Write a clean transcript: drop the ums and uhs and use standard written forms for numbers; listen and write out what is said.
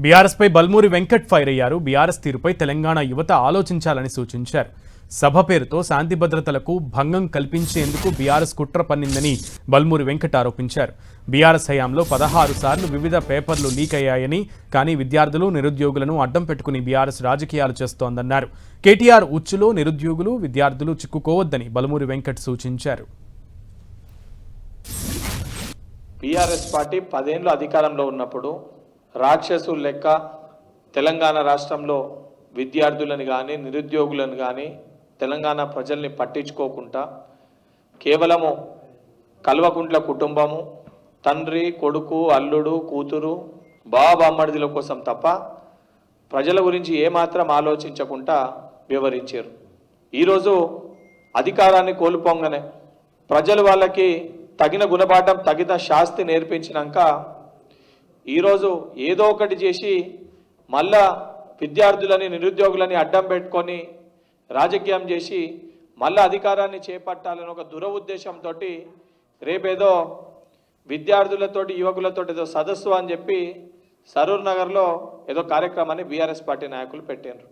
బీఆర్ఎస్పై Balmuri Venkat fire అయ్యారు. BRS తీరుపై తెలంగాణ యువత ఆలోచించాలని సూచించారు. సభ పేరుతో శాంతి భద్రతలకు భంగం కల్పించేందుకు బీఆర్ఎస్ కుట్ర పన్నిందని బల్మూరి వెంకట్ ఆరోపించారు. బీఆర్ఎస్ హయాంలో 16 సార్లు వివిధ పేపర్లు లీక్ అయ్యాయని, కానీ విద్యార్థులు నిరుద్యోగులను అడ్డం పెట్టుకుని బీఆర్ఎస్ రాజకీయాలు చేస్తోందన్నారు. కేటీఆర్ ఉచ్చులో నిరుద్యోగులు విద్యార్థులు చిక్కుకోవద్దని బల్మూరి వెంకట్ సూచించారు. బీఆర్ఎస్ పార్టీ 10 ఏళ్ళు అధికారంలో ఉన్నప్పుడు రాక్షసుల లెక్క తెలంగాణ రాష్ట్రంలో విద్యార్థులను కానీ నిరుద్యోగులను కానీ తెలంగాణ ప్రజల్ని పట్టించుకోకుండా కేవలము కల్వకుంట్ల కుటుంబము, తండ్రి, కొడుకు, అల్లుడు, కూతురు, బావబామ్మడిల కోసం తప్ప ప్రజల గురించి ఏమాత్రం ఆలోచించకుండా వివరించారు. ఈరోజు అధికారాన్ని కోల్పోగానే ప్రజలు వాళ్ళకి తగిన గుణపాఠం, తగిన శాస్తి నేర్పించినాక ఈరోజు ఏదో ఒకటి చేసి మళ్ళా విద్యార్థులని నిరుద్యోగులని అడ్డం పెట్టుకొని రాజకీయం చేసి మళ్ళా అధికారాన్ని చేపట్టాలని ఒక దురఉద్దేశంతో రేపేదో విద్యార్థులతోటి యువకులతోటి ఏదో సదస్సు అని చెప్పి సరూర్ నగర్లో ఏదో కార్యక్రమాన్ని బీఆర్ఎస్ పార్టీ నాయకులు పెట్టారు.